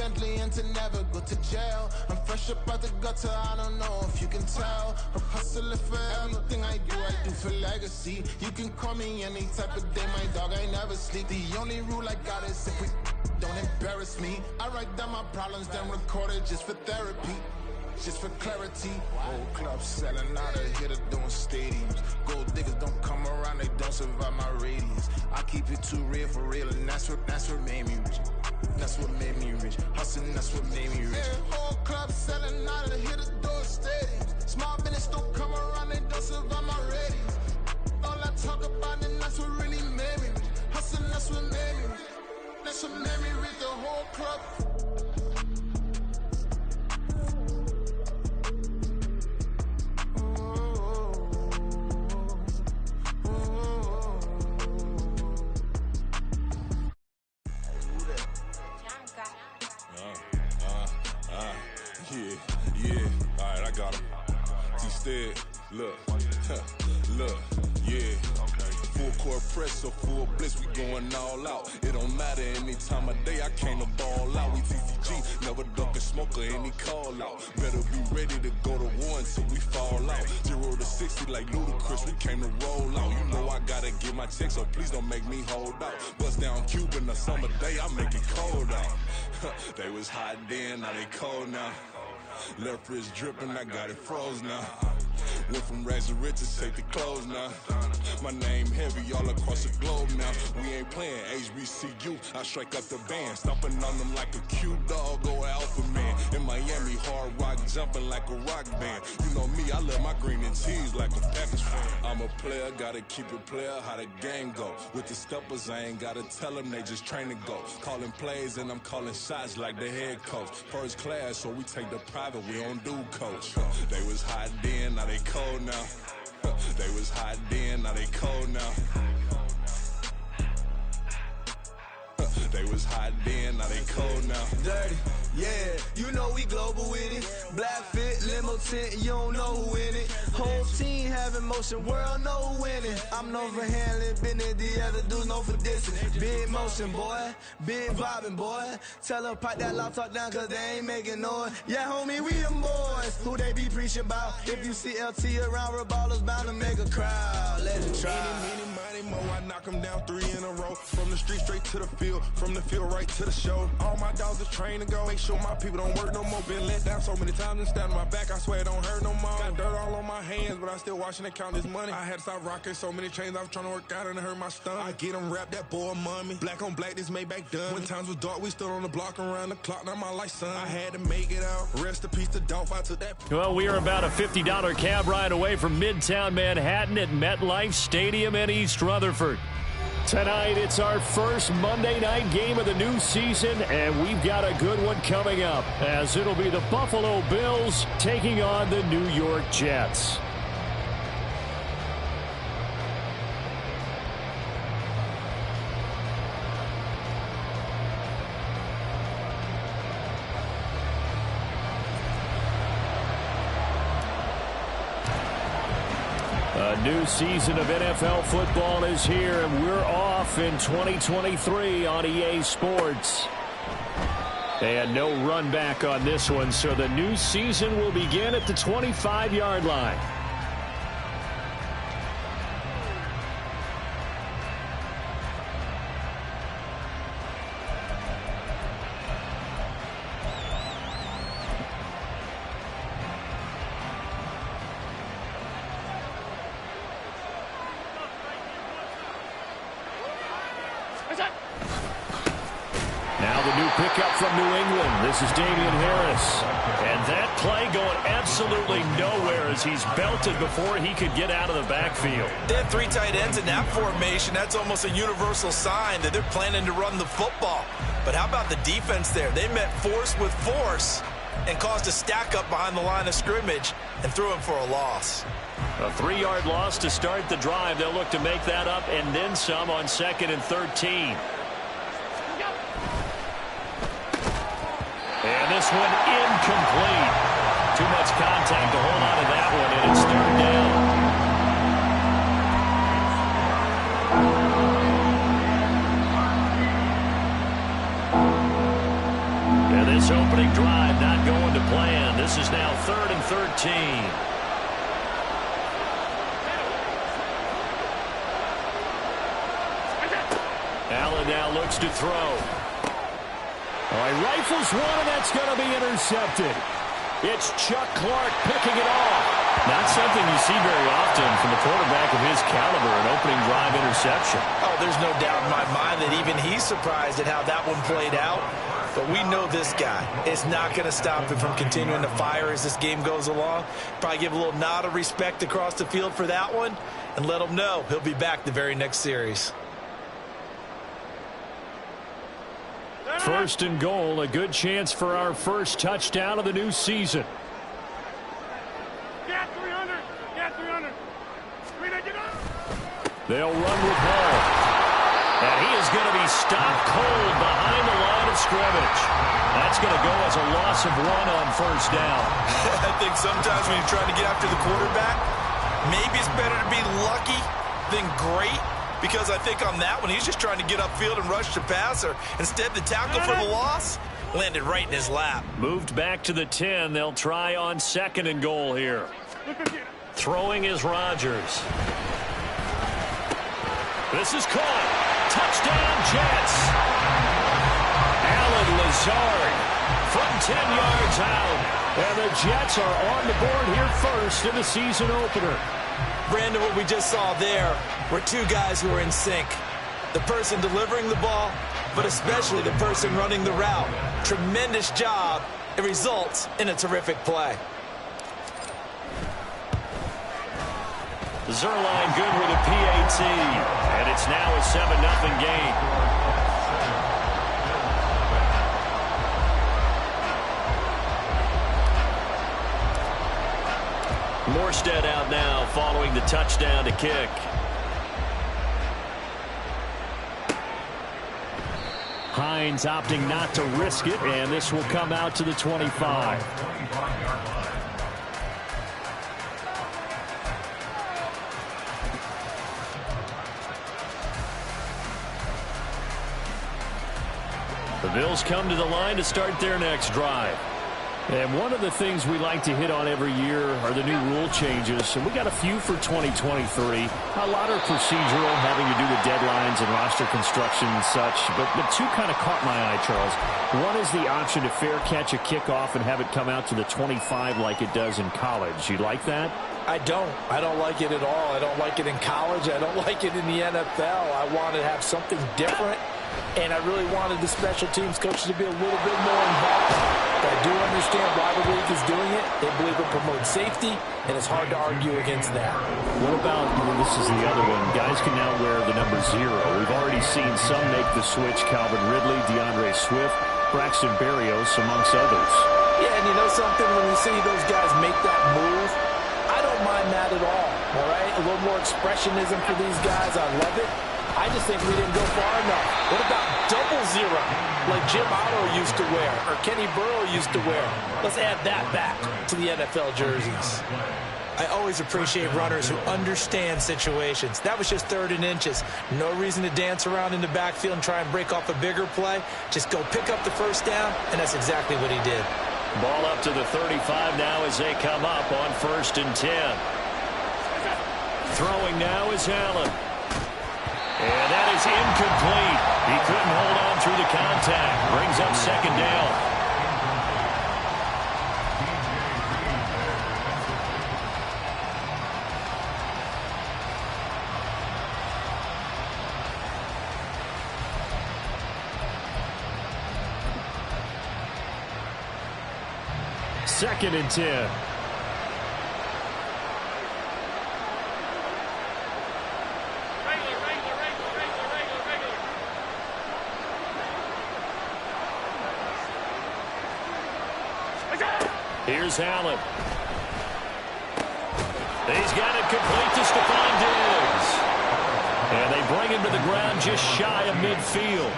Bentley and to never go to jail. I'm fresh up out the gutter, I don't know if you can tell. I'm hustling for everything I do for legacy. You can call me any type of day, my dog, I never sleep. The only rule I got is if we don't embarrass me. I write down my problems, then record it just for therapy. Just for clarity, whole club selling out of here to doing stadiums. Gold diggers don't come around, they don't survive my radius. I keep it too real for real, and that's what made me rich. That's what made me rich. Hustling, that's what made me rich. Yeah, whole club selling out of here to doing stadiums. Small business don't come around, they don't survive my radius. All I talk about, and that's what really made me rich. Hustling, that's what made me rich. That's what made me rich. The whole club. Yeah, alright, I got him. T-Stead, look, yeah. Full court press, so full blitz, we going all out. It don't matter any time of day, I came to ball out. We TCG, never duck a smoker, any call out. Better be ready to go to war until we fall out. 0 to 60 like Ludacris, we came to roll out. You know I gotta get my check, so please don't make me hold out. Bust down Cuban a summer day, I make it cold out. They was hot then, now they cold now. Left wrist dripping, I got it froze now. Went from rags to riches, take the clothes now. My name heavy all across the globe now. We ain't playing HBCU, I strike up the band. Stomping on them like a cute dog or alpha man. In Miami, hard rock jumping like a rock band. You know me, I love my green and tees like a Packers fan. I'm a player, gotta keep it player, how the game go. With the steppers, I ain't gotta tell them, they just train to go. Calling plays and I'm calling shots like the head coach. First class, so we take the private, we don't do coach. They was hot then, now they cold now. They was hot then, now they cold now. They was hot then, now they cold now. Dirty, yeah, you know we global with it. Black fit, limo tint, you don't know who in it. Whole team having motion, world know who winning. I'm known for handling business, the other dudes know for dissing. Big motion, boy, big bobbing, boy. Tell her pipe that loud talk down, cause they ain't making noise. Yeah, homie, we them boys, who they be preaching about. If you see LT around, Reballers bound to make a crowd. Let it try. Many more, I knock them down 3 in a row. From the street straight to the field, from the field right to the show. All my dogs are trained to go. Make sure my people don't work no more. Been let down so many times and stabbed my back. I swear it don't hurt no more. Got dirt all on my hands, but I still watching and count this money. I had to stop rocking so many chains. I was trying to work out and it hurt my stomach. I get them wrapped, that boy mommy. Black on black, this Maybach done. When times was dark, we stood on the block around the clock. Now my life, son. I had to make it out. Rest in peace to Dolph. I took that. Well, we are about a $50 cab ride away from Midtown Manhattan at MetLife Stadium in East Rutherford. Tonight, it's our first Monday night game of the new season, and we've got a good one coming up, as it'll be the Buffalo Bills taking on the New York Jets. A new season of NFL football is here, and we're off in 2023 on EA Sports. They had no run back on this one, so the new season will begin at the 25-yard line. Now the new pickup from New England. This is Damian Harris. And that play going absolutely nowhere as he's belted before he could get out of the backfield. They have 3 tight ends in that formation. That's almost a universal sign that they're planning to run the football. But how about the defense there? They met force with force and caused a stack up behind the line of scrimmage and threw him for a loss. A 3-yard loss to start the drive. They'll look to make that up and then some on 2nd and 13. And this one incomplete. Too much contact to hold on to that one, and it's 3rd down. And this opening drive not going to plan. This is now 3rd and 13. Allen now looks to throw. All right, rifles one, and that's going to be intercepted. It's Chuck Clark picking it off. Not something you see very often from the quarterback of his caliber, an opening drive interception. Oh, there's no doubt in my mind that even he's surprised at how that one played out. But we know this guy is not going to stop him from continuing to fire as this game goes along. Probably give a little nod of respect across the field for that one and let him know he'll be back the very next series. 1st and goal, a good chance for our first touchdown of the new season. Get 300. Get 300. They'll run with Hall. And he is going to be stopped cold behind the line of scrimmage. That's going to go as a loss of 1 on 1st down. I think sometimes when you're trying to get after the quarterback, maybe it's better to be lucky than great. Because I think on that one, he's just trying to get upfield and rush the passer. Instead, the tackle for the loss landed right in his lap. Moved back to the 10. They'll try on 2nd and goal here. Throwing is Rodgers. This is caught. Touchdown, Jets. Allen Lazard from 10 yards out. And the Jets are on the board here first in the season opener. Brandon, what we just saw there were two guys who are in sync. The person delivering the ball, but especially the person running the route. Tremendous job. It results in a terrific play. Zuerlein good with a PAT. And it's now a 7-0 game. Morstead out now following the touchdown to kick. Hines opting not to risk it, and this will come out to the 25. The Bills come to the line to start their next drive. And one of the things we like to hit on every year are the new rule changes. And we got a few for 2023. A lot are procedural, having to do with deadlines and roster construction and such. But two kind of caught my eye, Charles. One is the option to fair catch a kickoff and have it come out to the 25 like it does in college. You like that? I don't like it at all. I don't like it in college. I don't like it in the NFL. I want to have something different. And I really wanted the special teams coaches to be a little bit more involved. But I do understand why the league is doing it. They believe it promotes safety, and it's hard to argue against that. What about, this is the other one, guys can now wear the number 0. We've already seen some make the switch, Calvin Ridley, DeAndre Swift, Braxton Berrios, amongst others. Yeah, and you know something, when we see those guys make that move, I don't mind that at all right? A little more expressionism for these guys. I love it. I just think we didn't go far enough. What about 00 like Jim Otto used to wear or Kenny Burrow used to wear? Let's add that back to the NFL jerseys. I always appreciate runners who understand situations. That was just 3rd and inches. No reason to dance around in the backfield and try and break off a bigger play. Just go pick up the first down, and that's exactly what he did. Ball up to the 35 now as they come up on 1st and 10. Throwing now is Allen. And that is incomplete. He couldn't hold on through the contact. Brings up 2nd down. Second and 10. Here's Allen. He's got it complete to Stephon Diggs. And they bring him to the ground just shy of midfield.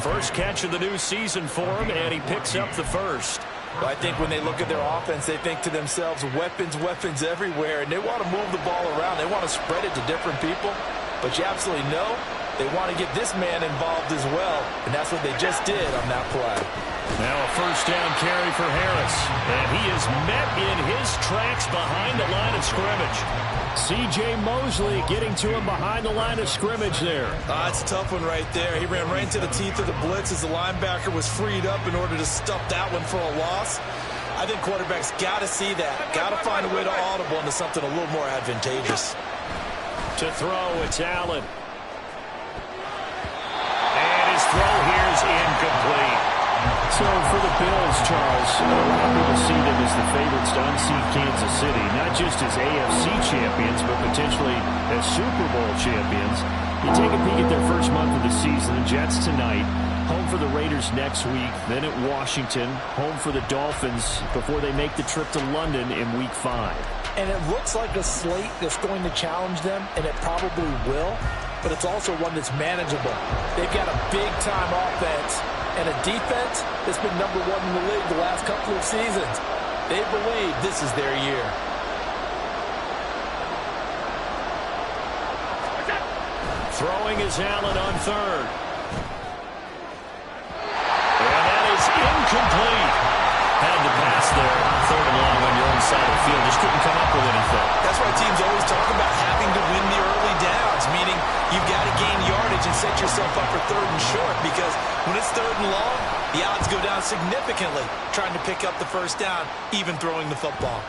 First catch of the new season for him, and he picks up the first. Well, I think when they look at their offense, they think to themselves, weapons, weapons everywhere, and they want to move the ball around. They want to spread it to different people. But you absolutely know they want to get this man involved as well, and that's what they just did on that play. Now a first down carry for Harris. And he is met in his tracks behind the line of scrimmage. C.J. Mosley getting to him behind the line of scrimmage there. It's a tough one right there. He ran right into the teeth of the blitz as the linebacker was freed up in order to stuff that one for a loss. I think quarterbacks got to see that. Got to find a way to audible into something a little more advantageous. To throw, it's Allen. And his throw here is incomplete. So for the Bills, Charles, a lot of people see them as the favorites to unseat Kansas City, not just as AFC champions, but potentially as Super Bowl champions. You take a peek at their first month of the season, the Jets tonight, home for the Raiders next week, then at Washington, home for the Dolphins before they make the trip to London in Week 5. And it looks like a slate that's going to challenge them, and it probably will, but it's also one that's manageable. They've got a big-time offense and a defense that's been #1 in the league the last couple of seasons. They believe this is their year. Throwing is Allen on third. And that is incomplete. Had to pass there, third and long on your own side of the field. Just couldn't come up with anything. That's why teams always talk about having to win the early downs, meaning you've got to gain yardage and set yourself up for third and short, because when it's third and long, the odds go down significantly trying to pick up the first down, even throwing the football.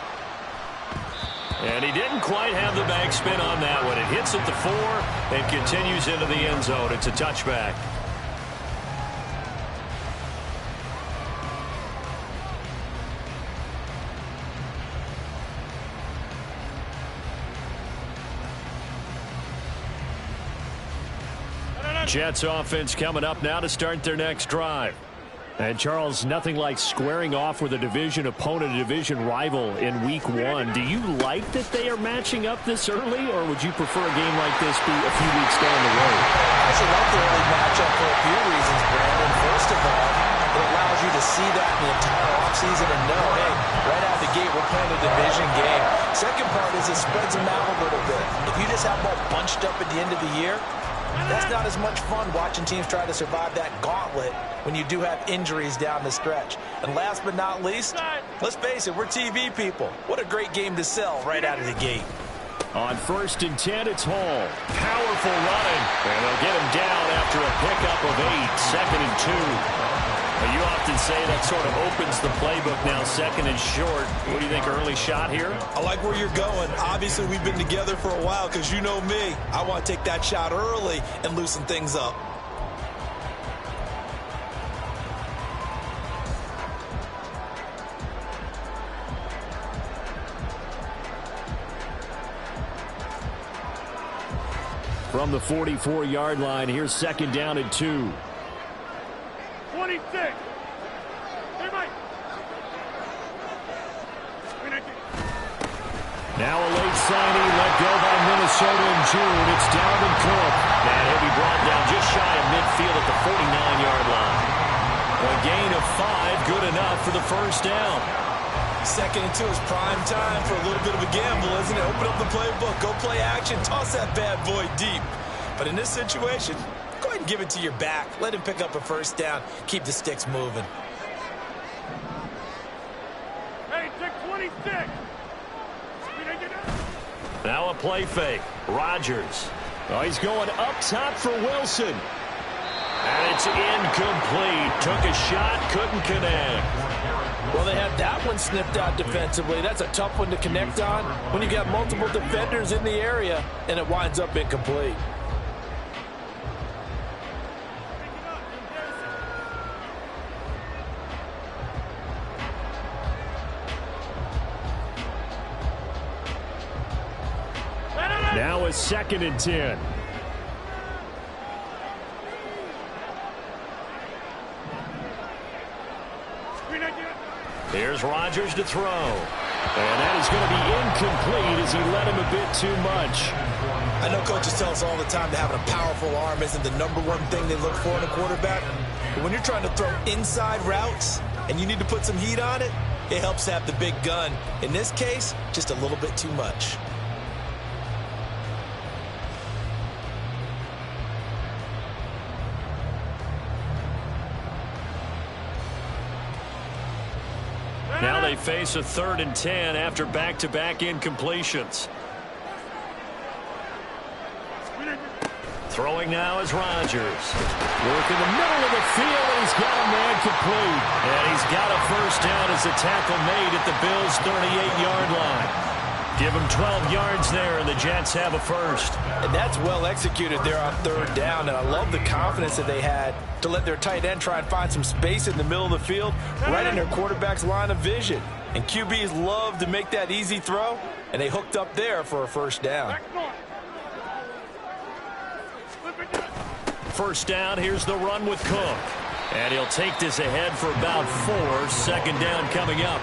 And he didn't quite have the backspin on that one. It hits at the 4 and continues into the end zone. It's a touchback. Jets offense coming up now to start their next drive. And Charles, nothing like squaring off with a division opponent, a division rival in Week 1. Do you like that they are matching up this early, or would you prefer a game like this be a few weeks down the road? I actually like the early matchup for a few reasons, Brandon. First of all, it allows you to see that in the entire offseason and know, hey, right out the gate, we're playing a division game. Second part is it spreads them out a little bit. If you just have them all bunched up at the end of the year, that's not as much fun watching teams try to survive that gauntlet when you do have injuries down the stretch. And last but not least, let's face it, we're TV people. What a great game to sell right out of the gate. On 1st and 10, it's Hall. Powerful running. And they'll get him down after a pickup of 8. 2nd and 2. You often say that sort of opens the playbook now, 2nd and short. What do you think, early shot here? I like where you're going. Obviously, we've been together for a while because you know me. I want to take that shot early and loosen things up. From the 44-yard line, here's 2nd down and 2. 26. Now a late signing let go by Minnesota in June. It's Dalvin Cook. And he'll be brought down just shy of midfield at the 49-yard line. A gain of 5, good enough for the first down. 2nd and 2 is prime time for a little bit of a gamble, isn't it? Open up the playbook, go play action, toss that bad boy deep. But in this situation, go ahead and give it to your back. Let him pick up a first down. Keep the sticks moving. Hey, take 26. Now a play fake. Rodgers. Oh, he's going up top for Wilson. And it's incomplete. Took a shot, couldn't connect. Well, they had that one snipped out defensively. That's a tough one to connect on when you got multiple defenders in the area, and it winds up incomplete. Now a 2nd and 10. Here's Rodgers to throw. And that is going to be incomplete as he led him a bit too much. I know coaches tell us all the time that having a powerful arm isn't the #1 thing they look for in a quarterback. But when you're trying to throw inside routes and you need to put some heat on it, it helps to have the big gun. In this case, just a little bit too much. face a 3rd and 10 after back-to-back incompletions. Throwing now is Rodgers. Work in the middle of the field, and he's got a man complete. And he's got a first down as the tackle made at the Bills' 38-yard line. Give him 12 yards there, and the Jets have a first. And that's well executed there on 3rd down, and I love the confidence that they had to let their tight end try and find some space in the middle of the field, right in their quarterback's line of vision. And QBs love to make that easy throw, and they hooked up there for a first down. First down, here's the run with Cook. And he'll take this ahead for about 4. 2nd down coming up.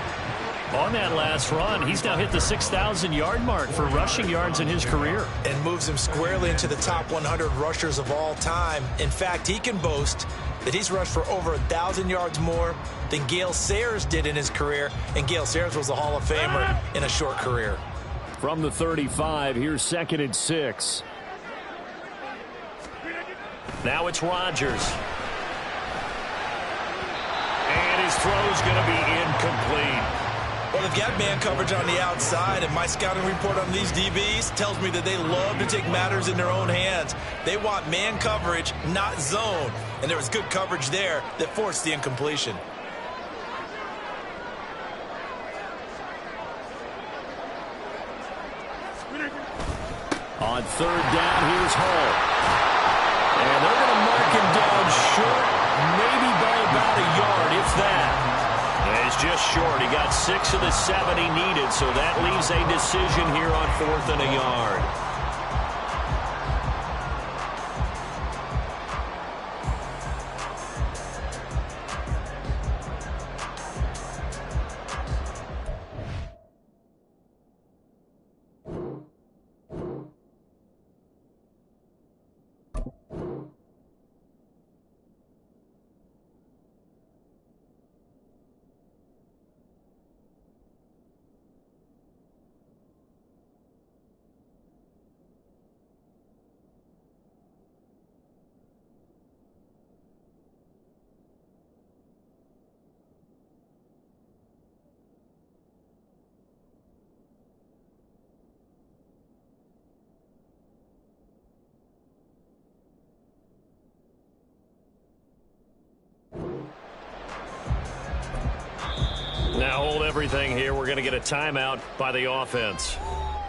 On that last run, he's now hit the 6,000-yard mark for rushing yards in his career. And moves him squarely into the top 100 rushers of all time. In fact, he can boast that he's rushed for over 1,000 yards more than Gale Sayers did in his career. And Gale Sayers was a Hall of Famer in a short career. From the 35, here's 2nd and 6. Now it's Rodgers. And his throw's going to be incomplete. Well, they've got man coverage on the outside, and my scouting report on these DBs tells me that they love to take matters in their own hands. They want man coverage, not zone. And there was good coverage there that forced the incompletion. On 3rd down, here's Hall. And they're going to mark him down short, maybe by about a yard, if that. And he's just short. He got 6 of the 7 he needed, so that leaves a decision here on 4th and a yard. Now hold everything here. We're going to get a timeout by the offense.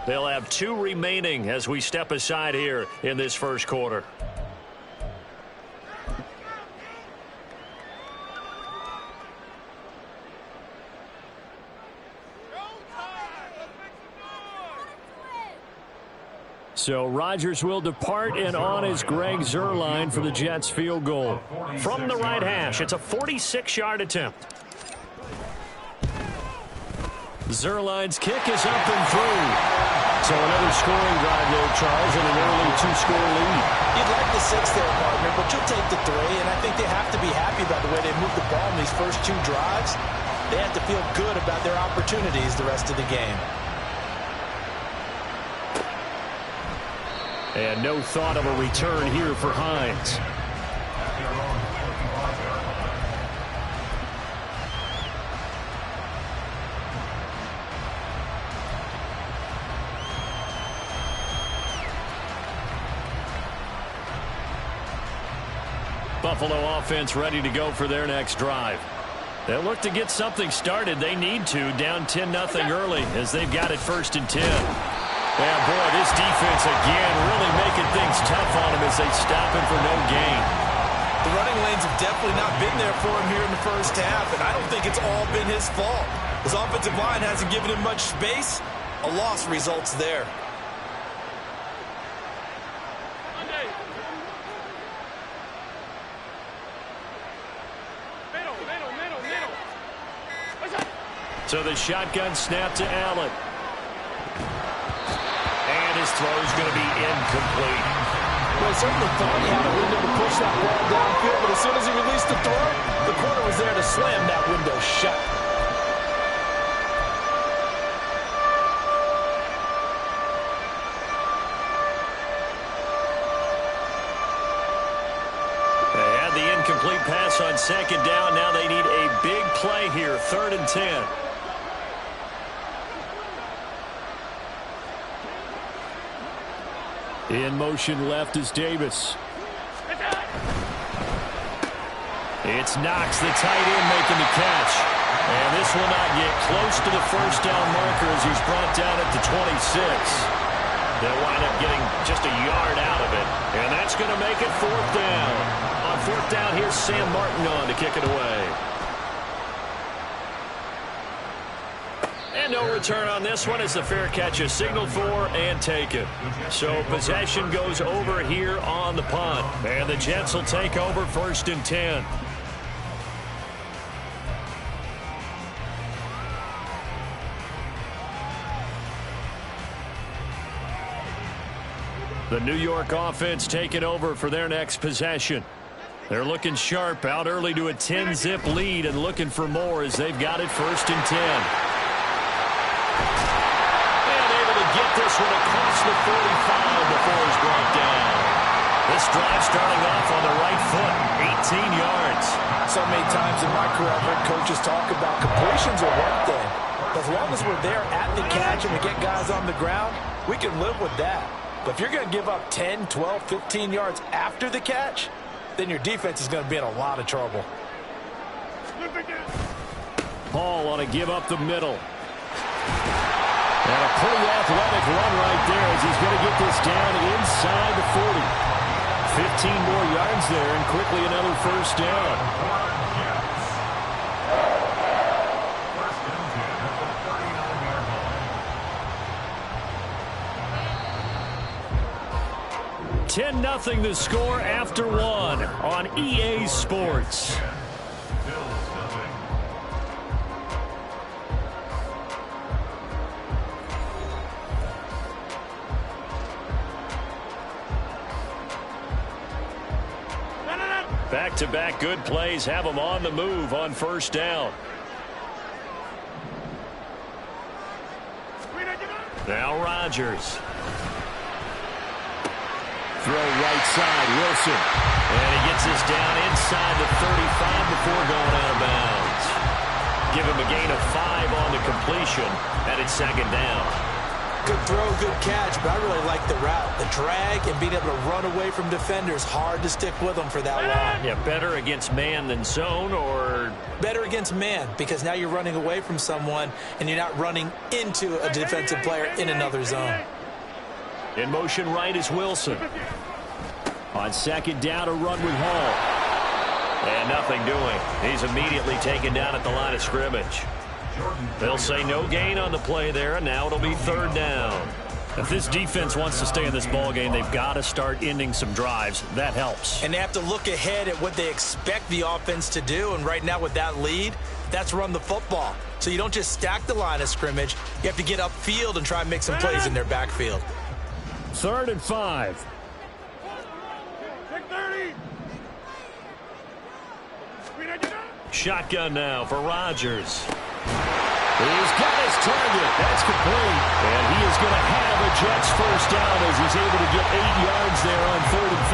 They'll have 2 remaining as we step aside here in this first quarter. So Rodgers will depart, and on is Greg Zuerlein for the Jets field goal. From the right hash, it's a 46-yard attempt. Zuerlein's kick is up and through. So another scoring drive there, Charles, and an early 2-score lead. You'd like the 6 there, partner, but you'll take the 3, and I think they have to be happy about the way they moved the ball in these first 2 drives. They have to feel good about their opportunities the rest of the game. And no thought of a return here for Hines. Buffalo offense ready to go for their next drive. They'll look to get something started. They need to, down 10-0 early as they've got it 1st and 10. Yeah, boy, this defense again really making things tough on him as they stop him for no gain. The running lanes have definitely not been there for him here in the first half, and I don't think it's all been his fault. His offensive line hasn't given him much space. A loss results there. So the shotgun snap to Allen. And his throw is going to be incomplete. Well, he certainly thought he had a window to push that ball downfield, but as soon as he released the throw, the corner was there to slam that window shut. They had the incomplete pass on 2nd down. Now they need a big play here, 3rd and 10. In motion left is Davis. It's Knox, the tight end, making the catch. And this will not get close to the first down marker as he's brought down at the 26. They'll wind up getting just a yard out of it. And that's going to make it 4th down. On 4th down, here's Sam Martin on to kick it away. And no return on this one as the fair catch is signaled for and taken. So possession goes over here on the punt. And the Jets will take over 1st and 10. The New York offense taking over for their next possession. They're looking sharp, out early to a 10-zip lead and looking for more as they've got it 1st and 10. And able to get this one across the 45 before he's brought down. This drive starting off on the right foot, 18 yards. So many times in my career I've heard coaches talk about completions are one thing. As long as we're there at the catch and we get guys on the ground, we can live with that. But if you're going to give up 10, 12, 15 yards after the catch, then your defense is going to be in a lot of trouble. Hall on a give up the middle. And a pretty athletic run right there as he's going to get this down inside the 40. 15 more yards there and quickly another 1st down. 10-0 the score after 1 on EA Sports. Back-to-back good plays have them on the move on 1st down. Now Rodgers. Throw right side, Wilson. And he gets this down inside the 35 before going out of bounds. Give him a gain of 5 on the completion, and it's 2nd down. Good throw, good catch, but I really like the route. The drag and being able to run away from defenders, hard to stick with them for that long. Yeah, better against man than zone, or? Better against man, because now you're running away from someone, and you're not running into a defensive player in another zone. In motion right is Wilson. On 2nd down, a run with Hall. And nothing doing. He's immediately taken down at the line of scrimmage. They'll say no gain on the play there, and now it'll be 3rd down. If this defense wants to stay in this ballgame, they've got to start ending some drives. That helps. And they have to look ahead at what they expect the offense to do, and right now with that lead, that's run the football. So you don't just stack the line of scrimmage. You have to get upfield and try and make some plays in their backfield. 3rd and 5. Shotgun now for Rodgers. He's got his target. That's complete. And he is going to have a Jets 1st down as he's able to get 8 yards there on 3rd and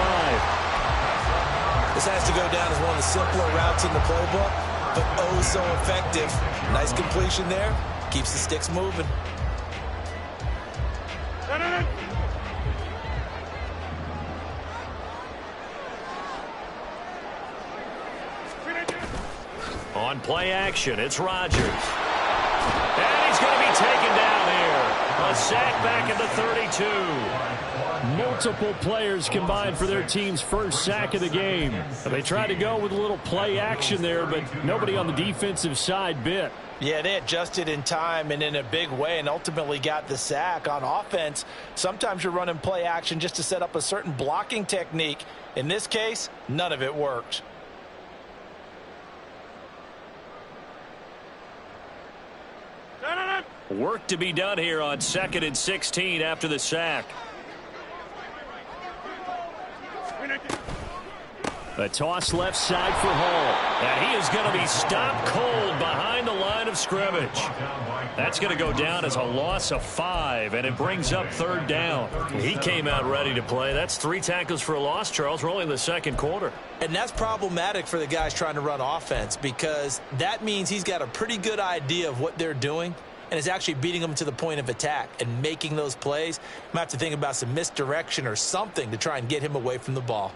5. This has to go down as one of the simpler routes in the playbook, but oh so effective. Nice completion there. Keeps the sticks moving. On play action, it's Rodgers. And he's going to be taken down here. A sack back at the 32. Multiple players combined for their team's 1st sack of the game. They tried to go with a little play action there, but nobody on the defensive side bit. Yeah, they adjusted in time and in a big way and ultimately got the sack. On offense, sometimes you're running play action just to set up a certain blocking technique. In this case, none of it worked. Work to be done here on 2nd and 16 after the sack. A toss left side for Hall. And he is going to be stopped cold behind the line of scrimmage. That's going to go down as a loss of 5, and it brings up 3rd down. He came out ready to play. That's 3 tackles for a loss, Charles. We're only in the 2nd quarter. And that's problematic for the guys trying to run offense because that means he's got a pretty good idea of what they're doing. and is actually beating them to the point of attack and making those plays. You might have to think about some misdirection or something to try and get him away from the ball.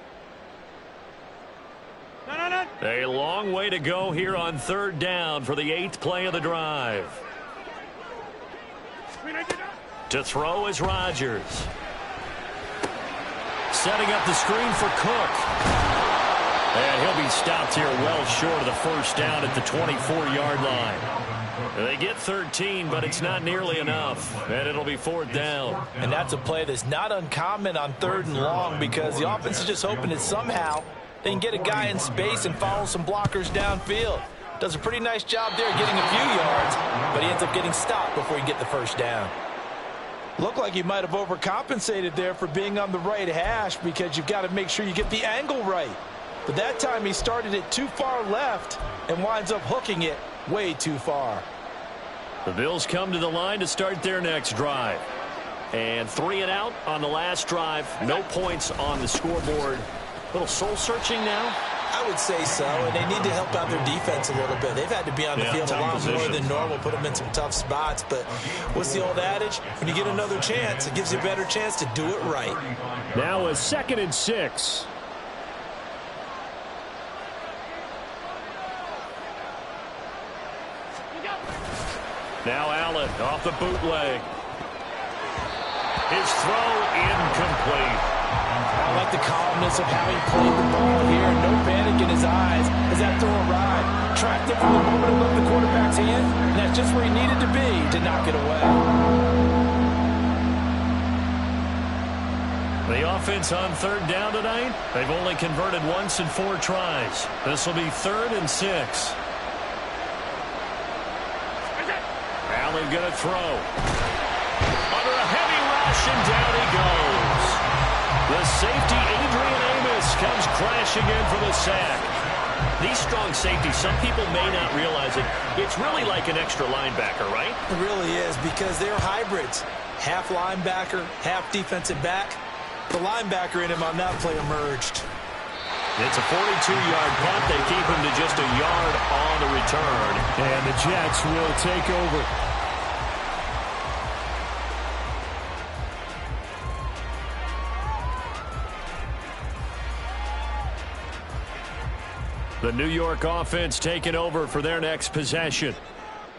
A long way to go here on 3rd down for the 8th play of the drive. To throw is Rodgers. Setting up the screen for Cook. And he'll be stopped here well short of the 1st down at the 24-yard line. They get 13, but it's not nearly enough, and it'll be 4th down. And that's a play that's not uncommon on 3rd and long because the offense is just hoping that somehow they can get a guy in space and follow some blockers downfield. Does a pretty nice job there getting a few yards, but he ends up getting stopped before he can get the 1st down. Looked like he might have overcompensated there for being on the right hash because you've got to make sure you get the angle right. But that time he started it too far left and winds up hooking it way too far. The Bills come to the line to start their next drive. And 3 and out on the last drive. No points on the scoreboard. A little soul-searching now? I would say so, and they need to help out their defense a little bit. They've had to be on the field a lot more than normal, put them in some tough spots. But what's the old adage? When you get another chance, it gives you a better chance to do it right. Now a 2nd and 6. Now Allen off the bootleg. His throw incomplete. I like the calmness of how he played the ball here. No panic in his eyes as that throw arrived. Tracked it from the moment it left the quarterback's hand, and that's just where he needed to be to knock it away. The offense on 3rd down tonight, they've only converted once in 4 tries. This will be 3rd and 6. Allen going to throw. Under a heavy rush, and down he goes. The safety, Adrian Amos, comes crashing in for the sack. These strong safeties, some people may not realize it. It's really like an extra linebacker, right? It really is because they're hybrids. Half linebacker, half defensive back. The linebacker in him on that play emerged. It's a 42-yard punt. They keep him to just a yard on the return. And the Jets will take over. The New York offense taking over for their next possession.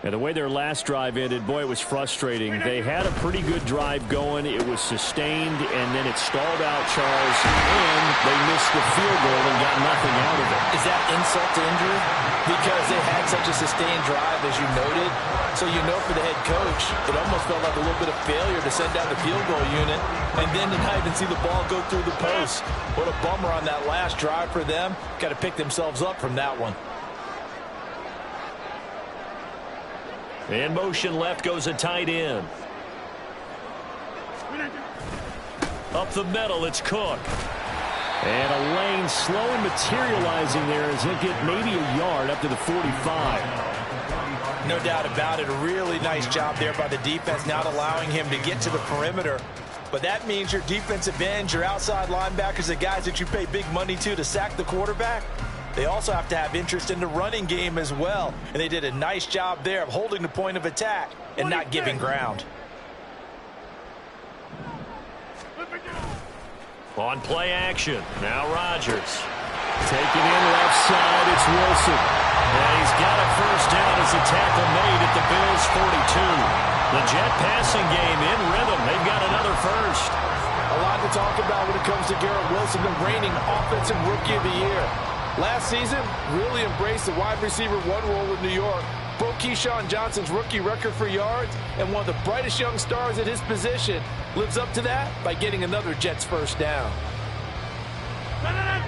And the way their last drive ended, boy, it was frustrating. They had a pretty good drive going. It was sustained, and then it stalled out, Charles, and they missed the field goal and got nothing out of it. Is that insult to injury? Because they had such a sustained drive, as you noted. So you know for the head coach, it almost felt like a little bit of failure to send down the field goal unit and then to not even see the ball go through the post. What a bummer on that last drive for them. Got to pick themselves up from that one. In motion left goes a tight end. Up the middle, it's Cook. And a lane slowly materializing there as it get maybe a yard up to the 45. No doubt about it. A really nice job there by the defense, not allowing him to get to the perimeter. But that means your defensive ends, your outside linebackers, the guys that you pay big money to sack the quarterback, they also have to have interest in the running game as well. And they did a nice job there of holding the point of attack and not giving ground. On play action, now Rodgers. Taking in left side, it's Wilson. And he's got a 1st down as the tackle made at the Bills' 42. The Jet passing game in rhythm. They've got another 1st. A lot to talk about when it comes to Garrett Wilson, the reigning offensive rookie of the year. Last season, really embraced the wide receiver 1 role in New York. Broke Keyshawn Johnson's rookie record for yards, and one of the brightest young stars at his position lives up to that by getting another Jets 1st down.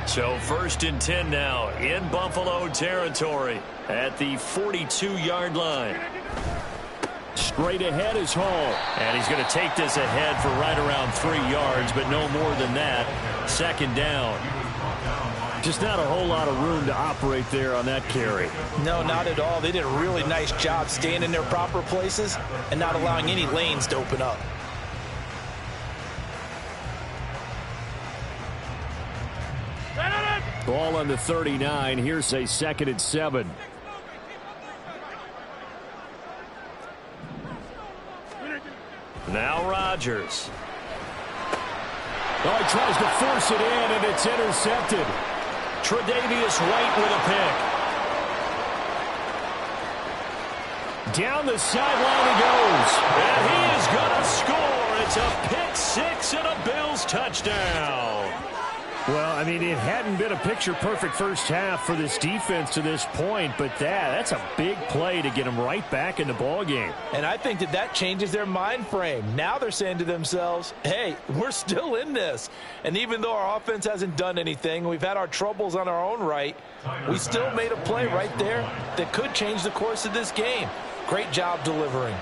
So 1st and 10 now in Buffalo territory at the 42-yard line. Straight ahead is Hall, and he's going to take this ahead for right around 3 yards, but no more than that. 2nd down. Just not a whole lot of room to operate there on that carry. No, not at all. They did a really nice job staying in their proper places and not allowing any lanes to open up. Ball on the 39. Here's a 2nd and 7. Now Rodgers. Oh, he tries to force it in, and it's intercepted. Tre'Davious White with a pick. Down the sideline he goes. And he is going to score. It's a pick six and a Bills touchdown. Well, I mean, it hadn't been a picture-perfect first half for this defense to this point, but that's a big play to get them right back in the ballgame. And I think that changes their mind frame. Now they're saying to themselves, hey, we're still in this. And even though our offense hasn't done anything, we've had our troubles on our own right, we still made a play right there that could change the course of this game. Great job delivering.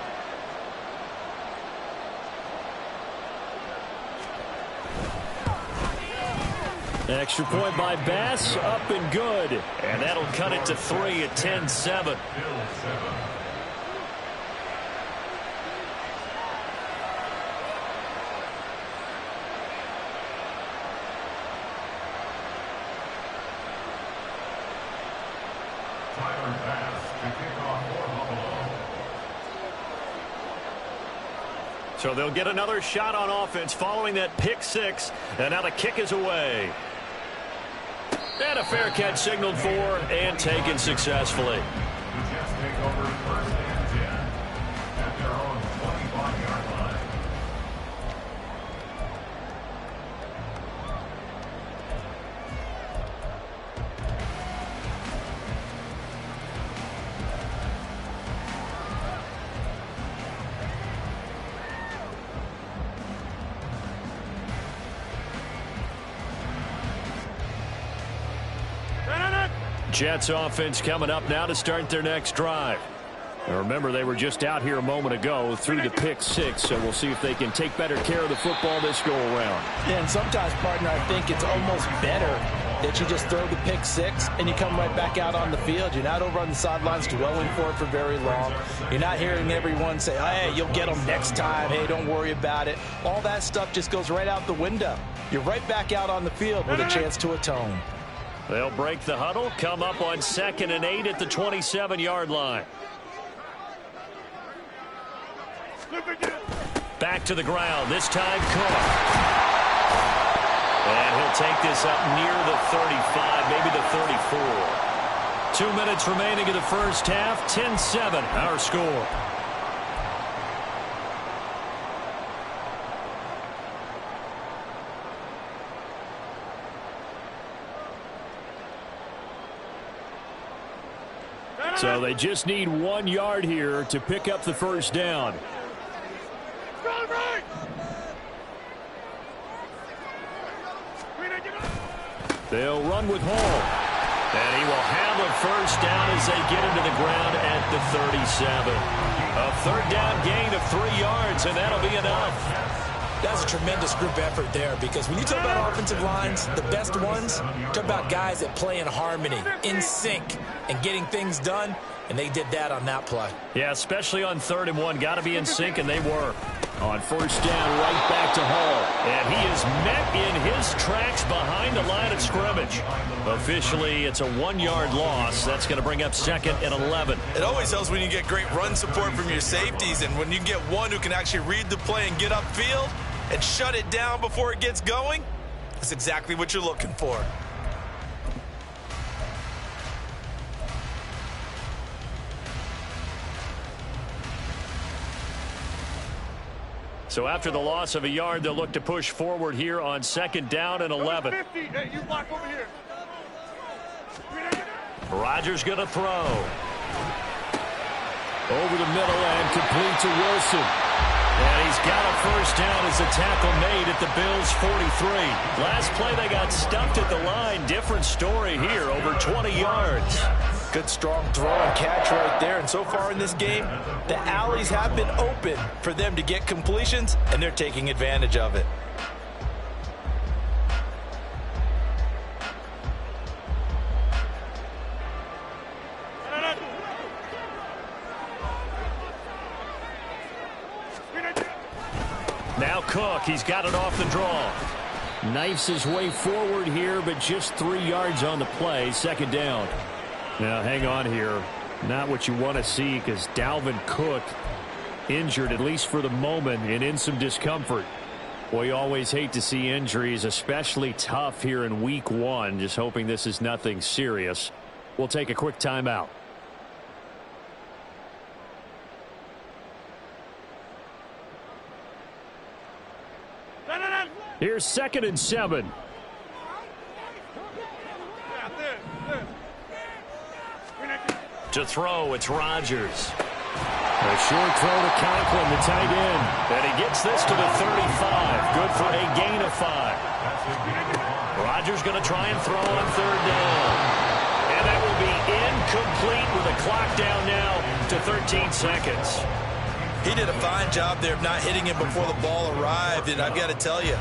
Extra point by Bass, up and good. And that'll cut it to 3 at 10-7. So they'll get another shot on offense following that pick six. And now the kick is away. And a fair catch signaled for and taken successfully. Jets offense coming up now to start their next drive. Now remember, they were just out here a moment ago through the pick six, so we'll see if they can take better care of the football this go-around. Yeah, and sometimes, partner, I think it's almost better that you just throw the pick six and you come right back out on the field. You're not over on the sidelines dwelling for it for very long. You're not hearing everyone say, hey, you'll get them next time. Hey, don't worry about it. All that stuff just goes right out the window. You're right back out on the field with a chance to atone. They'll break the huddle, come up on 2nd and 8 at the 27-yard line. Back to the ground, this time Cook. And he'll take this up near the 35, maybe the 34. 2 minutes remaining in the first half, 10-7, our score. So they just need 1 yard here to pick up the first down. They'll run with Hall. And he will have a first down as they get into the ground at the 37. A third down gain of 3 yards, and that'll be enough. That's a tremendous group effort there, because when you talk about offensive lines, the best ones, talk about guys that play in harmony, in sync, and getting things done, and they did that on that play. Yeah, especially on 3rd and 1. Got to be in sync, and they were. On first down, right back to Hall. And he is met in his tracks behind the line of scrimmage. Officially, it's a 1-yard loss. That's going to bring up 2nd and 11. It always helps when you get great run support from your safeties, and when you get one who can actually read the play and get upfield and shut it down before it gets going. That's exactly what you're looking for. So after the loss of a yard, they'll look to push forward here on 2nd down and 11. Hey, you block over here. Rodgers going to throw. Over the middle and complete to Wilson. And he's got a first down as the tackle made at the Bills' 43. Last play they got stuffed at the line. Different story here, over 20 yards. Good strong throw and catch right there. And so far in this game, the alleys have been open for them to get completions, and they're taking advantage of it. Now Cook, he's got it off the draw. Knifes his way forward here, but just 3 yards on the play. 2nd down. Now hang on here. Not what you want to see, because Dalvin Cook injured, at least for the moment, and in some discomfort. Well, you always hate to see injuries, especially tough here in week 1. Just hoping this is nothing serious. We'll take a quick timeout. Here's 2nd and 7. To throw, it's Rodgers. A short throw to Conklin, the tight end. And he gets this to the 35. Good for a gain of 5. Rodgers going to try and throw on 3rd down. And that will be incomplete with a clock down now to 13 seconds. He did a fine job there of not hitting him before the ball arrived. And I've got to tell you,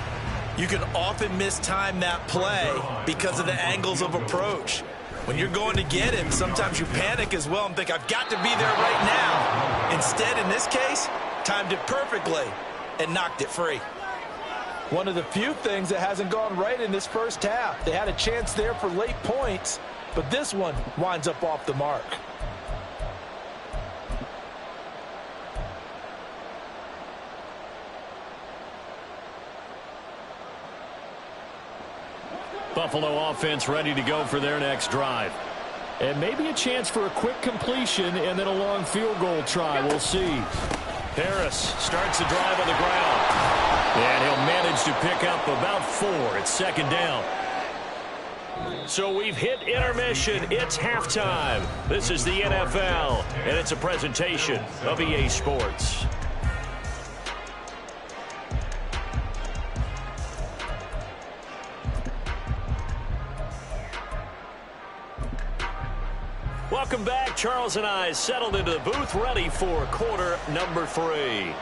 you can often mistime that play because of the angles of approach. When you're going to get him, sometimes you panic as well and think, I've got to be there right now. Instead, in this case, timed it perfectly and knocked it free. One of the few things that hasn't gone right in this first half. They had a chance there for late points, but this one winds up off the mark. Buffalo offense ready to go for their next drive. And maybe a chance for a quick completion and then a long field goal try. We'll see. Harris starts the drive on the ground. And he'll manage to pick up about 4. It's 2nd down. So we've hit intermission. It's halftime. This is the NFL, and it's a presentation of EA Sports. Welcome back. Charles and I settled into the booth, ready for quarter number 3.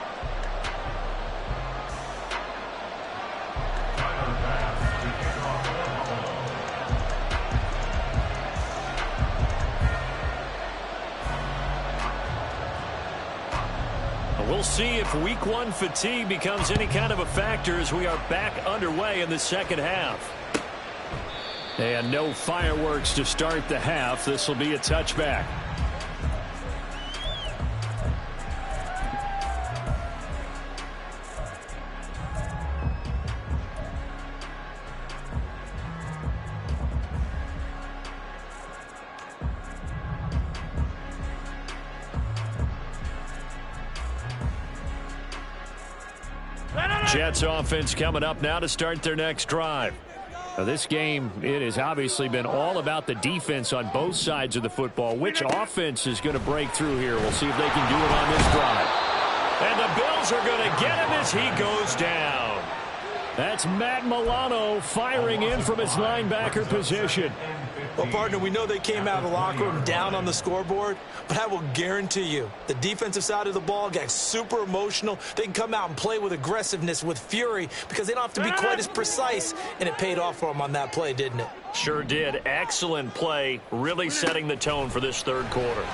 We'll see if week 1 fatigue becomes any kind of a factor as we are back underway in the second half. And no fireworks to start the half. This will be a touchback. Jets offense coming up now to start their next drive. Now this game, it has obviously been all about the defense on both sides of the football. Which offense is going to break through here? We'll see if they can do it on this drive. And the Bills are going to get him as he goes down. That's Matt Milano firing in from his linebacker position. Well, partner, we know they came out of the locker room down on the scoreboard, but I will guarantee you the defensive side of the ball got super emotional. They can come out and play with aggressiveness, with fury, because they don't have to be quite as precise, and it paid off for them on that play, didn't it? Sure did. Excellent play, really setting the tone for this third quarter.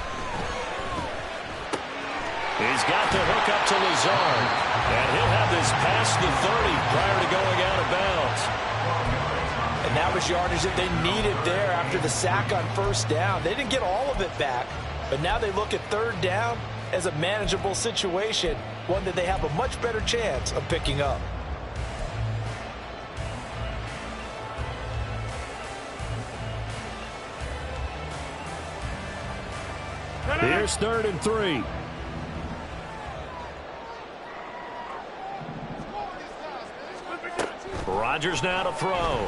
He's got the hook up to Lazard, and he'll have this past the 30 prior to going out of bounds. And that was yardage that they needed there after the sack on first down. They didn't get all of it back, but now they look at third down as a manageable situation, one that they have a much better chance of picking up. Here's 3rd and 3. Rodgers now to throw.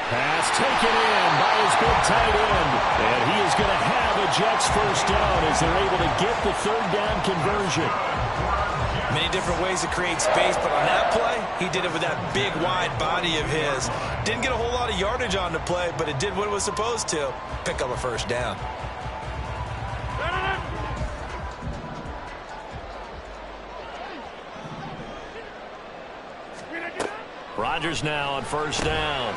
Pass taken in by his big tight end. And he is going to have a Jets first down as they're able to get the 3rd down conversion. Many different ways to create space, but on that play, he did it with that big, wide body of his. Didn't get a whole lot of yardage on the play, but it did what it was supposed to. Pick up a first down. Rodgers now on first down.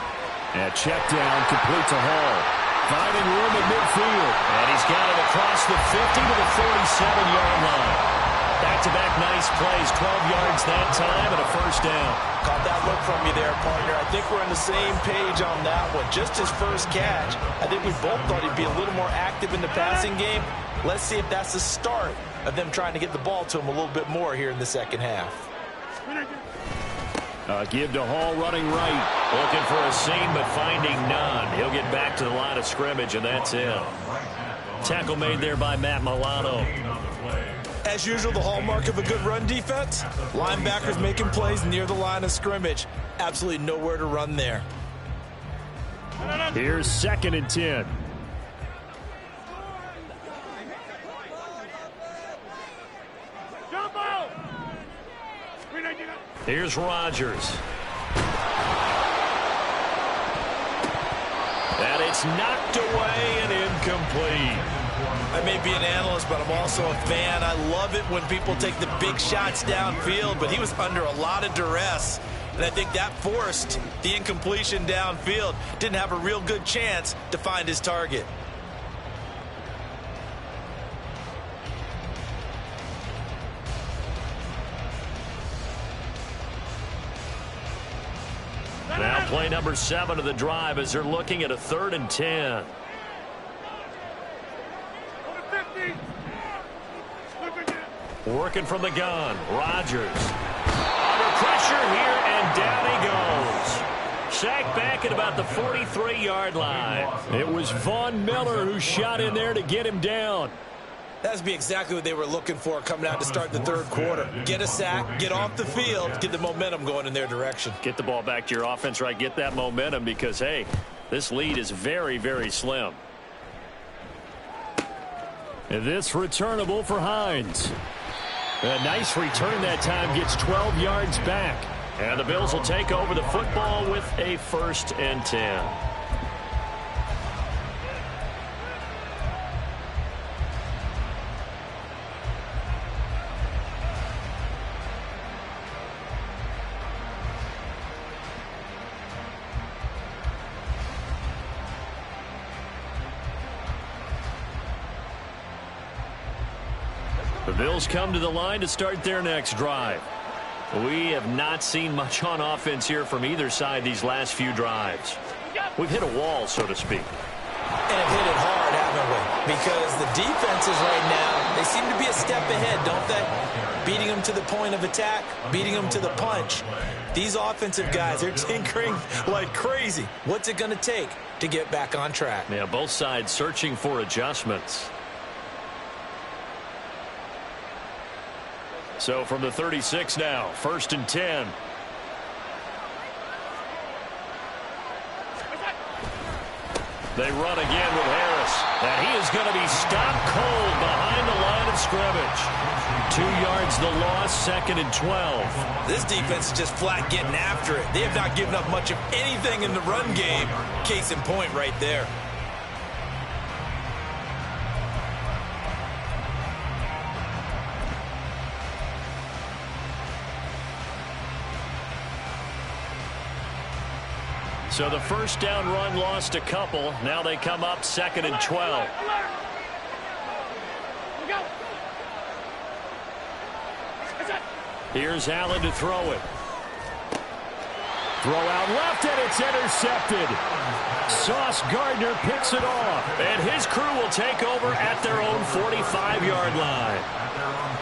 And check down complete to Hall. Finding room at midfield. And he's got it across the 50 to the 47-yard line. That's back-to-back nice plays. 12 yards that time and a first down. Caught that look from you there, partner. I think we're on the same page on that one. Just his first catch. I think we both thought he'd be a little more active in the passing game. Let's see if that's the start of them trying to get the ball to him a little bit more here in the second half. Give to Hall running right. Looking for a seam, but finding none. He'll get back to the line of scrimmage, and that's it. Tackle made there by Matt Milano. As usual, the hallmark of a good run defense, linebackers making plays near the line of scrimmage. Absolutely nowhere to run there. Here's 2nd and 10. Here's Rodgers. And it's knocked away and incomplete. I may be an analyst, but I'm also a fan. I love it when people take the big shots downfield, but he was under a lot of duress. And I think that forced the incompletion downfield. Didn't have a real good chance to find his target. Now play number 7 of the drive as they're looking at a 3rd and 10. Working from the gun. Rodgers. Under pressure here, and down he goes. Sacked back at about the 43-yard line. It was Von Miller who shot in there to get him down. That would be exactly what they were looking for coming out to start the third quarter. Get a sack, get off the field, get the momentum going in their direction. Get the ball back to your offense, right? Get that momentum because, hey, this lead is very, very slim. And this returnable for Hines. A nice return that time, gets 12 yards back. And the Bills will take over the football with a 1st and 10. The Bills come to the line to start their next drive. We have not seen much on offense here from either side these last few drives. We've hit a wall, so to speak. And have hit it hard, haven't we? Because the defenses right now, they seem to be a step ahead, don't they? Beating them to the point of attack, beating them to the punch. These offensive guys are tinkering like crazy. What's it going to take to get back on track? Yeah, both sides searching for adjustments. So from the 36 now, 1st and 10. They run again with Harris. And he is going to be stopped cold behind the line of scrimmage. 2 yards the loss, 2nd and 12. This defense is just flat getting after it. They have not given up much of anything in the run game. Case in point right there. So the first down run lost a couple. Now they come up 2nd and 12. Here's Allen to throw it. Throw out left, and it's intercepted. Sauce Gardner picks it off. And his crew will take over at their own 45-yard line.